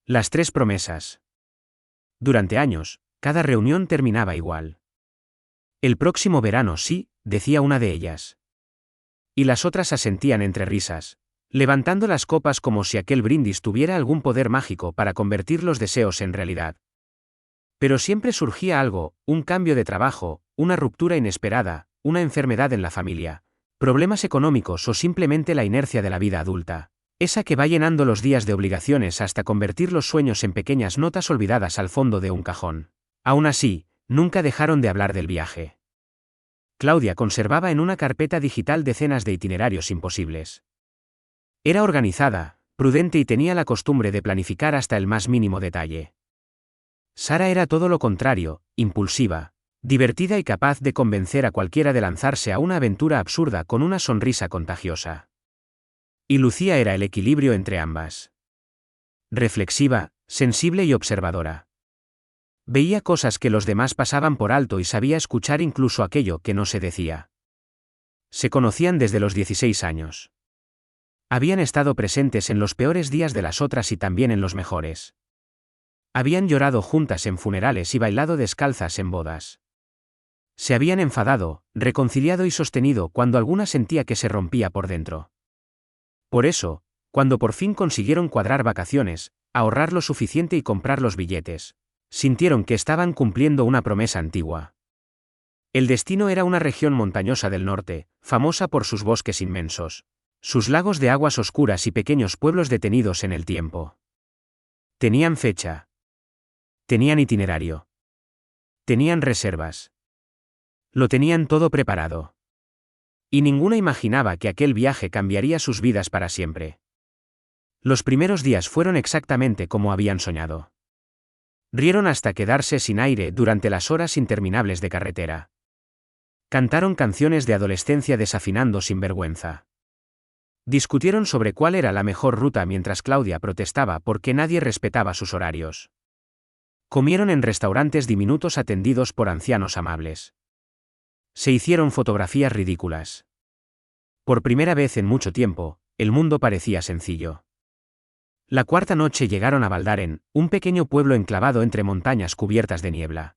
Las 3 promesas. Durante años, cada reunión terminaba igual. El próximo verano sí, decía una de ellas. Y las otras asentían entre risas, levantando las copas como si aquel brindis tuviera algún poder mágico para convertir los deseos en realidad. Pero siempre surgía algo, un cambio de trabajo, una ruptura inesperada, una enfermedad en la familia, problemas económicos o simplemente la inercia de la vida adulta, esa que va llenando los días de obligaciones hasta convertir los sueños en pequeñas notas olvidadas al fondo de un cajón. Aún así, nunca dejaron de hablar del viaje. Claudia conservaba en una carpeta digital decenas de itinerarios imposibles. Era organizada, prudente y tenía la costumbre de planificar hasta el más mínimo detalle. Sara era todo lo contrario, impulsiva, divertida y capaz de convencer a cualquiera de lanzarse a una aventura absurda con una sonrisa contagiosa. Y Lucía era el equilibrio entre ambas. Reflexiva, sensible y observadora. Veía cosas que los demás pasaban por alto y sabía escuchar incluso aquello que no se decía. Se conocían desde los 16 años. Habían estado presentes en los peores días de las otras y también en los mejores. Habían llorado juntas en funerales y bailado descalzas en bodas. Se habían enfadado, reconciliado y sostenido cuando alguna sentía que se rompía por dentro. Por eso, cuando por fin consiguieron cuadrar vacaciones, ahorrar lo suficiente y comprar los billetes, sintieron que estaban cumpliendo una promesa antigua. El destino era una región montañosa del norte, famosa por sus bosques inmensos, sus lagos de aguas oscuras y pequeños pueblos detenidos en el tiempo. Tenían fecha. Tenían itinerario. Tenían reservas. Lo tenían todo preparado. Y ninguna imaginaba que aquel viaje cambiaría sus vidas para siempre. Los primeros días fueron exactamente como habían soñado. Rieron hasta quedarse sin aire durante las horas interminables de carretera. Cantaron canciones de adolescencia desafinando sin vergüenza. Discutieron sobre cuál era la mejor ruta mientras Claudia protestaba porque nadie respetaba sus horarios. Comieron en restaurantes diminutos atendidos por ancianos amables. Se hicieron fotografías ridículas. Por primera vez en mucho tiempo, el mundo parecía sencillo. La cuarta noche llegaron a Baldaren, un pequeño pueblo enclavado entre montañas cubiertas de niebla.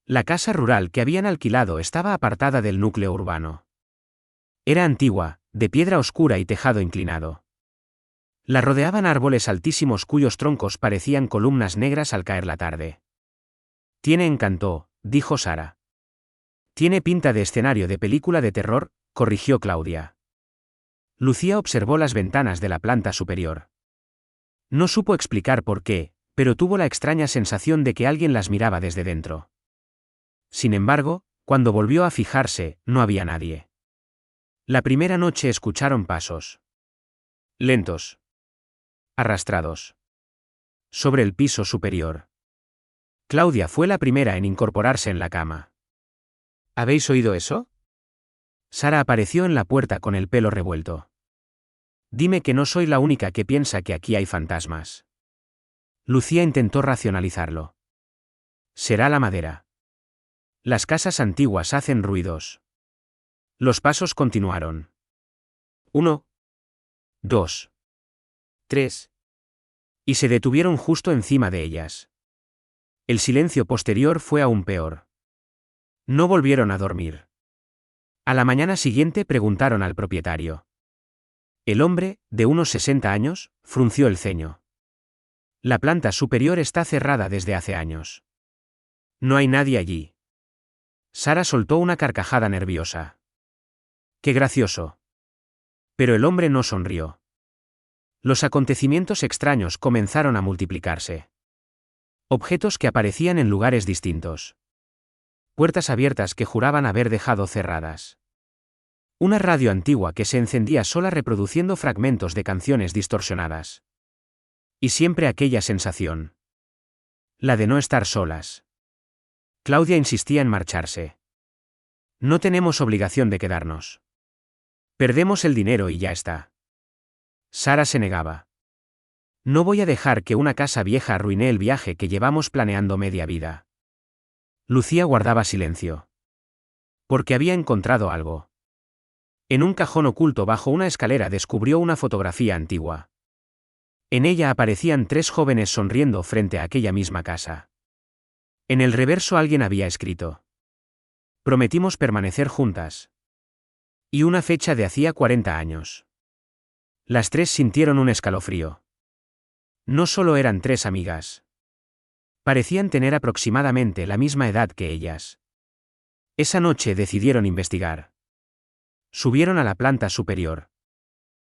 La casa rural que habían alquilado estaba apartada del núcleo urbano. Era antigua, de piedra oscura y tejado inclinado. La rodeaban árboles altísimos cuyos troncos parecían columnas negras al caer la tarde. Tiene encanto, dijo Sara. Tiene pinta de escenario de película de terror, corrigió Claudia. Lucía observó las ventanas de la planta superior. No supo explicar por qué, pero tuvo la extraña sensación de que alguien las miraba desde dentro. Sin embargo, cuando volvió a fijarse, no había nadie. La primera noche escucharon pasos. Lentos. Arrastrados. Sobre el piso superior. Claudia fue la primera en incorporarse en la cama. ¿Habéis oído eso? Sara apareció en la puerta con el pelo revuelto. Dime que no soy la única que piensa que aquí hay fantasmas. Lucía intentó racionalizarlo. Será la madera. Las casas antiguas hacen ruidos. Los pasos continuaron. 1, 2, 3. Y se detuvieron justo encima de ellas. El silencio posterior fue aún peor. No volvieron a dormir. A la mañana siguiente preguntaron al propietario. El hombre, de unos 60 años, frunció el ceño. La planta superior está cerrada desde hace años. No hay nadie allí. Sara soltó una carcajada nerviosa. ¡Qué gracioso! Pero el hombre no sonrió. Los acontecimientos extraños comenzaron a multiplicarse. Objetos que aparecían en lugares distintos. Puertas abiertas que juraban haber dejado cerradas. Una radio antigua que se encendía sola reproduciendo fragmentos de canciones distorsionadas. Y siempre aquella sensación. La de no estar solas. Claudia insistía en marcharse. No tenemos obligación de quedarnos. Perdemos el dinero y ya está. Sara se negaba. No voy a dejar que una casa vieja arruine el viaje que llevamos planeando media vida. Lucía guardaba silencio. Porque había encontrado algo. En un cajón oculto bajo una escalera descubrió una fotografía antigua. En ella aparecían 3 jóvenes sonriendo frente a aquella misma casa. En el reverso alguien había escrito: prometimos permanecer juntas. Y una fecha de hacía 40 años. Las 3 sintieron un escalofrío. No solo eran 3 amigas. Parecían tener aproximadamente la misma edad que ellas. Esa noche decidieron investigar. Subieron a la planta superior.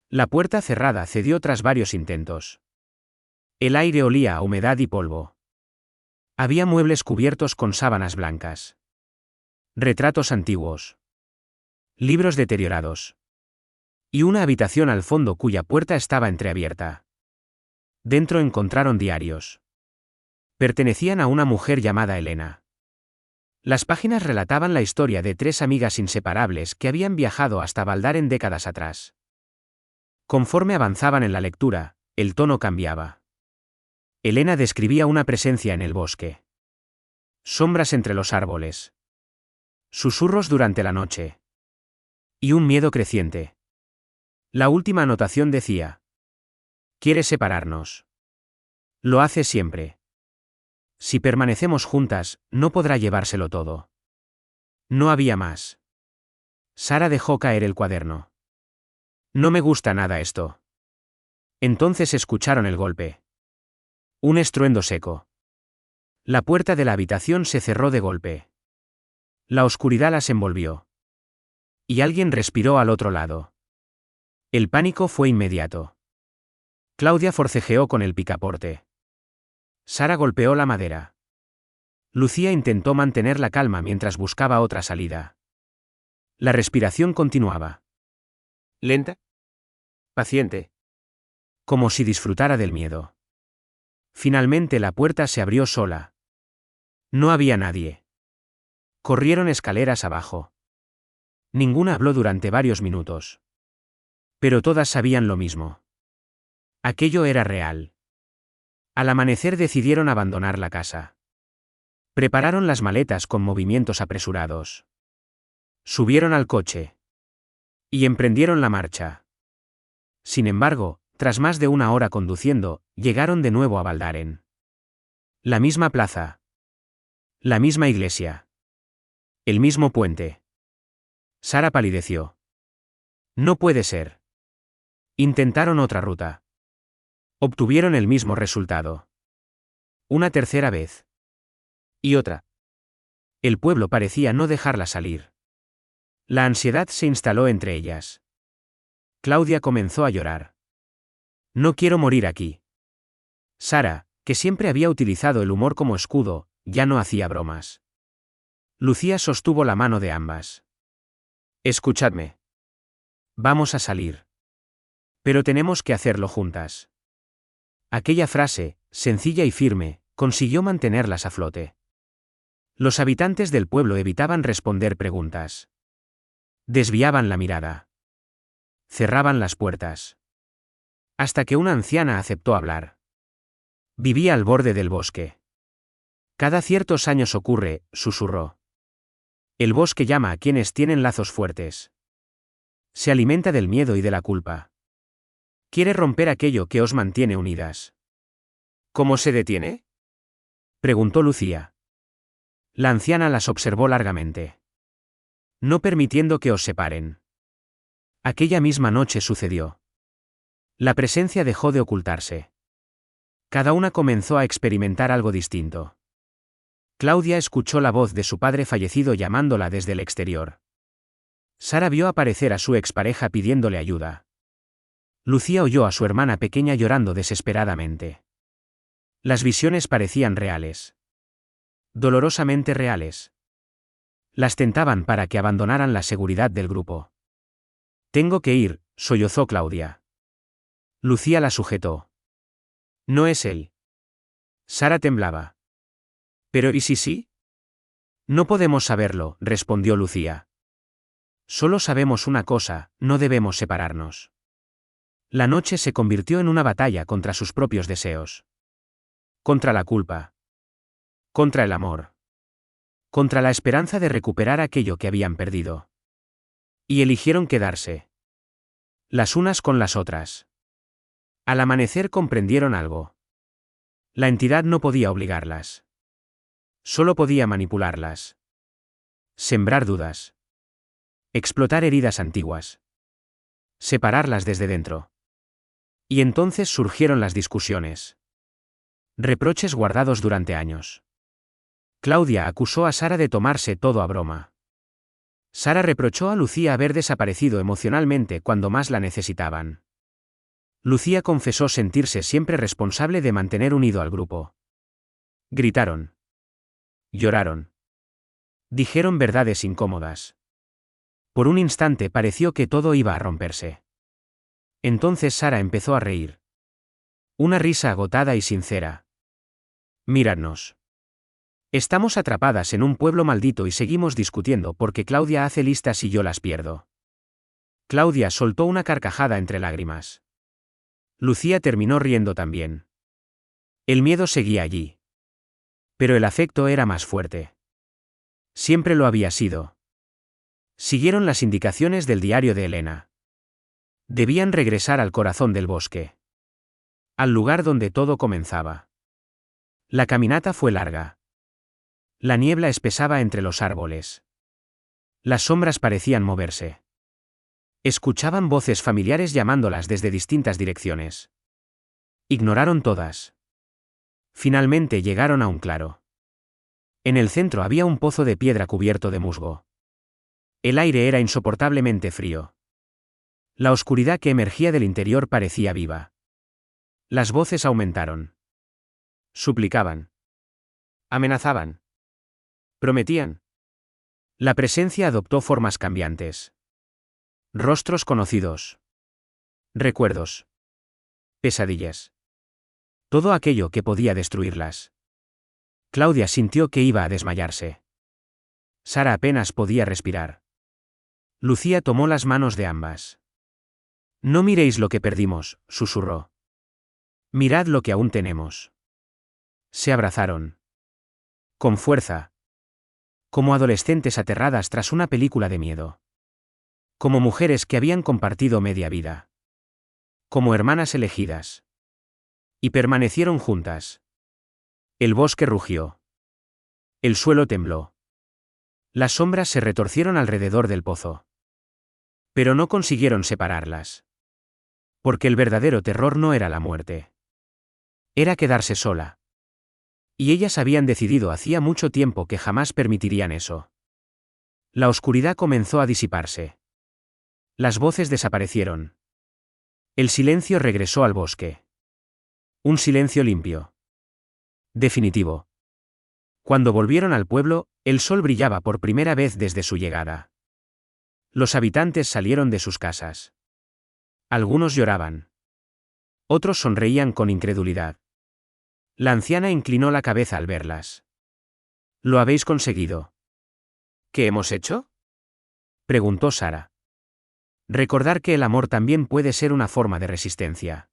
La puerta cerrada cedió tras varios intentos. El aire olía a humedad y polvo. Había muebles cubiertos con sábanas blancas. Retratos antiguos. Libros deteriorados. Y una habitación al fondo cuya puerta estaba entreabierta. Dentro encontraron diarios. Pertenecían a una mujer llamada Elena. Las páginas relataban la historia de 3 amigas inseparables que habían viajado hasta Baldaren décadas atrás. Conforme avanzaban en la lectura, el tono cambiaba. Elena describía una presencia en el bosque. Sombras entre los árboles. Susurros durante la noche. Y un miedo creciente. La última anotación decía: quiere separarnos. Lo hace siempre. Si permanecemos juntas, no podrá llevárselo todo. No había más. Sara dejó caer el cuaderno. No me gusta nada esto. Entonces escucharon el golpe. Un estruendo seco. La puerta de la habitación se cerró de golpe. La oscuridad las envolvió. Y alguien respiró al otro lado. El pánico fue inmediato. Claudia forcejeó con el picaporte. Sara golpeó la madera. Lucía intentó mantener la calma mientras buscaba otra salida. La respiración continuaba. Lenta. Paciente. Como si disfrutara del miedo. Finalmente la puerta se abrió sola. No había nadie. Corrieron escaleras abajo. Ninguna habló durante varios minutos. Pero todas sabían lo mismo. Aquello era real. Al amanecer decidieron abandonar la casa. Prepararon las maletas con movimientos apresurados. Subieron al coche. Y emprendieron la marcha. Sin embargo, tras más de 1 hora conduciendo, llegaron de nuevo a Baldaren. La misma plaza. La misma iglesia. El mismo puente. Sara palideció. No puede ser. Intentaron otra ruta. Obtuvieron el mismo resultado. Una tercera vez. Y otra. El pueblo parecía no dejarla salir. La ansiedad se instaló entre ellas. Claudia comenzó a llorar. No quiero morir aquí. Sara, que siempre había utilizado el humor como escudo, ya no hacía bromas. Lucía sostuvo la mano de ambas. Escuchadme. Vamos a salir. Pero tenemos que hacerlo juntas. Aquella frase, sencilla y firme, consiguió mantenerlas a flote. Los habitantes del pueblo evitaban responder preguntas. Desviaban la mirada. Cerraban las puertas. Hasta que una anciana aceptó hablar. Vivía al borde del bosque. Cada ciertos años ocurre, susurró. El bosque llama a quienes tienen lazos fuertes. Se alimenta del miedo y de la culpa. Quiere romper aquello que os mantiene unidas. ¿Cómo se detiene? Preguntó Lucía. La anciana las observó largamente. No permitiendo que os separen. Aquella misma noche sucedió. La presencia dejó de ocultarse. Cada una comenzó a experimentar algo distinto. Claudia escuchó la voz de su padre fallecido llamándola desde el exterior. Sara vio aparecer a su expareja pidiéndole ayuda. Lucía oyó a su hermana pequeña llorando desesperadamente. Las visiones parecían reales. Dolorosamente reales. Las tentaban para que abandonaran la seguridad del grupo. Tengo que ir, sollozó Claudia. Lucía la sujetó. No es él. Sara temblaba. ¿Pero y si sí? No podemos saberlo, respondió Lucía. Solo sabemos una cosa, no debemos separarnos. La noche se convirtió en una batalla contra sus propios deseos. Contra la culpa. Contra el amor. Contra la esperanza de recuperar aquello que habían perdido. Y eligieron quedarse. Las unas con las otras. Al amanecer comprendieron algo. La entidad no podía obligarlas. Solo podía manipularlas. Sembrar dudas. Explotar heridas antiguas. Separarlas desde dentro. Y entonces surgieron las discusiones. Reproches guardados durante años. Claudia acusó a Sara de tomarse todo a broma. Sara reprochó a Lucía haber desaparecido emocionalmente cuando más la necesitaban. Lucía confesó sentirse siempre responsable de mantener unido al grupo. Gritaron. Lloraron. Dijeron verdades incómodas. Por un instante pareció que todo iba a romperse. Entonces Sara empezó a reír. Una risa agotada y sincera. Míradnos. Estamos atrapadas en un pueblo maldito y seguimos discutiendo porque Claudia hace listas y yo las pierdo. Claudia soltó una carcajada entre lágrimas. Lucía terminó riendo también. El miedo seguía allí. Pero el afecto era más fuerte. Siempre lo había sido. Siguieron las indicaciones del diario de Elena. Debían regresar al corazón del bosque. Al lugar donde todo comenzaba. La caminata fue larga. La niebla espesaba entre los árboles. Las sombras parecían moverse. Escuchaban voces familiares llamándolas desde distintas direcciones. Ignoraron todas. Finalmente llegaron a un claro. En el centro había un pozo de piedra cubierto de musgo. El aire era insoportablemente frío. La oscuridad que emergía del interior parecía viva. Las voces aumentaron. Suplicaban. Amenazaban. Prometían. La presencia adoptó formas cambiantes. Rostros conocidos. Recuerdos. Pesadillas. Todo aquello que podía destruirlas. Claudia sintió que iba a desmayarse. Sara apenas podía respirar. Lucía tomó las manos de ambas. No miréis lo que perdimos, susurró. Mirad lo que aún tenemos. Se abrazaron. Con fuerza. Como adolescentes aterradas tras una película de miedo. Como mujeres que habían compartido media vida. Como hermanas elegidas. Y permanecieron juntas. El bosque rugió. El suelo tembló. Las sombras se retorcieron alrededor del pozo. Pero no consiguieron separarlas. Porque el verdadero terror no era la muerte. Era quedarse sola. Y ellas habían decidido hacía mucho tiempo que jamás permitirían eso. La oscuridad comenzó a disiparse. Las voces desaparecieron. El silencio regresó al bosque. Un silencio limpio. Definitivo. Cuando volvieron al pueblo, el sol brillaba por primera vez desde su llegada. Los habitantes salieron de sus casas. Algunos lloraban. Otros sonreían con incredulidad. La anciana inclinó la cabeza al verlas. ¿Lo habéis conseguido? ¿Qué hemos hecho? Preguntó Sara. Recordar que el amor también puede ser una forma de resistencia.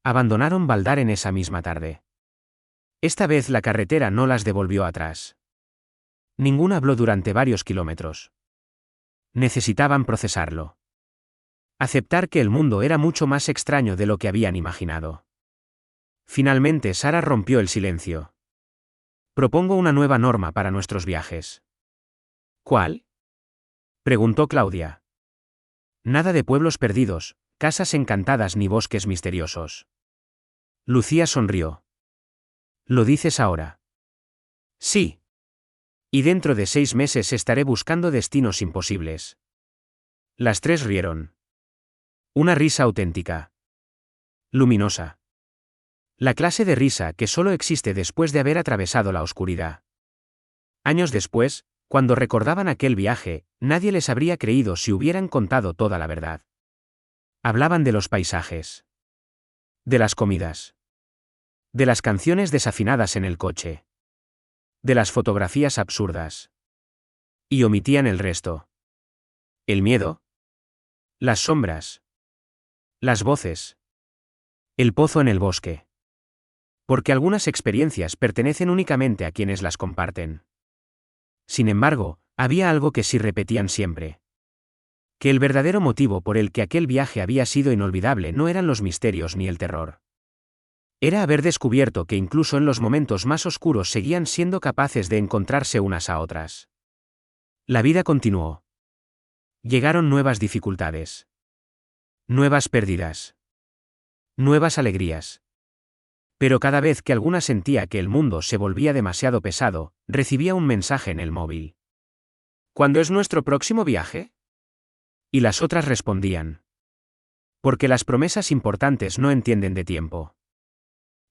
Abandonaron Baldar en esa misma tarde. Esta vez la carretera no las devolvió atrás. Ninguna habló durante varios kilómetros. Necesitaban procesarlo. Aceptar que el mundo era mucho más extraño de lo que habían imaginado. Finalmente Sara rompió el silencio. Propongo una nueva norma para nuestros viajes. ¿Cuál? Preguntó Claudia. Nada de pueblos perdidos, casas encantadas ni bosques misteriosos. Lucía sonrió. ¿Lo dices ahora? Sí. Y dentro de 6 meses estaré buscando destinos imposibles. Las tres rieron. Una risa auténtica. Luminosa. La clase de risa que solo existe después de haber atravesado la oscuridad. Años después, cuando recordaban aquel viaje, nadie les habría creído si hubieran contado toda la verdad. Hablaban de los paisajes. De las comidas. De las canciones desafinadas en el coche. De las fotografías absurdas. Y omitían el resto. El miedo. Las sombras. Las voces. El pozo en el bosque. Porque algunas experiencias pertenecen únicamente a quienes las comparten. Sin embargo, había algo que sí repetían siempre. Que el verdadero motivo por el que aquel viaje había sido inolvidable no eran los misterios ni el terror. Era haber descubierto que incluso en los momentos más oscuros seguían siendo capaces de encontrarse unas a otras. La vida continuó. Llegaron nuevas dificultades. Nuevas pérdidas. Nuevas alegrías. Pero cada vez que alguna sentía que el mundo se volvía demasiado pesado, recibía un mensaje en el móvil. ¿Cuándo es nuestro próximo viaje? Y las otras respondían. Porque las promesas importantes no entienden de tiempo.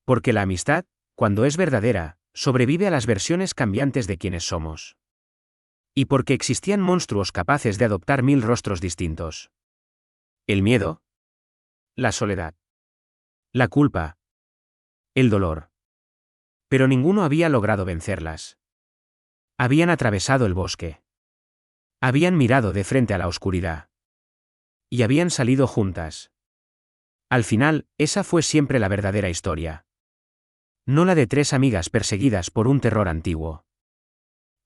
Porque la amistad, cuando es verdadera, sobrevive a las versiones cambiantes de quienes somos. Y porque existían monstruos capaces de adoptar 1000 rostros distintos. El miedo. La soledad. La culpa. El dolor. Pero ninguno había logrado vencerlas. Habían atravesado el bosque. Habían mirado de frente a la oscuridad. Y habían salido juntas. Al final, esa fue siempre la verdadera historia. No la de 3 amigas perseguidas por un terror antiguo.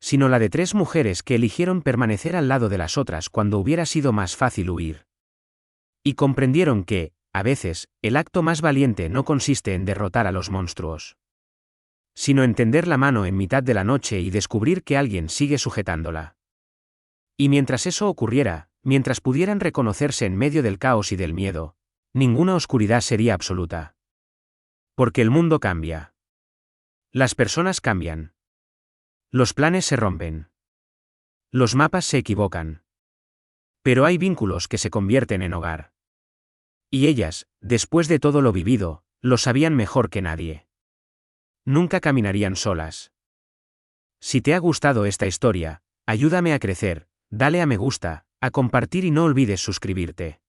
Sino la de 3 mujeres que eligieron permanecer al lado de las otras cuando hubiera sido más fácil huir. Y comprendieron que, a veces, el acto más valiente no consiste en derrotar a los monstruos. Sino en tender la mano en mitad de la noche y descubrir que alguien sigue sujetándola. Y mientras eso ocurriera, mientras pudieran reconocerse en medio del caos y del miedo, ninguna oscuridad sería absoluta. Porque el mundo cambia. Las personas cambian. Los planes se rompen. Los mapas se equivocan. Pero hay vínculos que se convierten en hogar. Y ellas, después de todo lo vivido, lo sabían mejor que nadie. Nunca caminarían solas. Si te ha gustado esta historia, ayúdame a crecer, dale a me gusta, a compartir y no olvides suscribirte.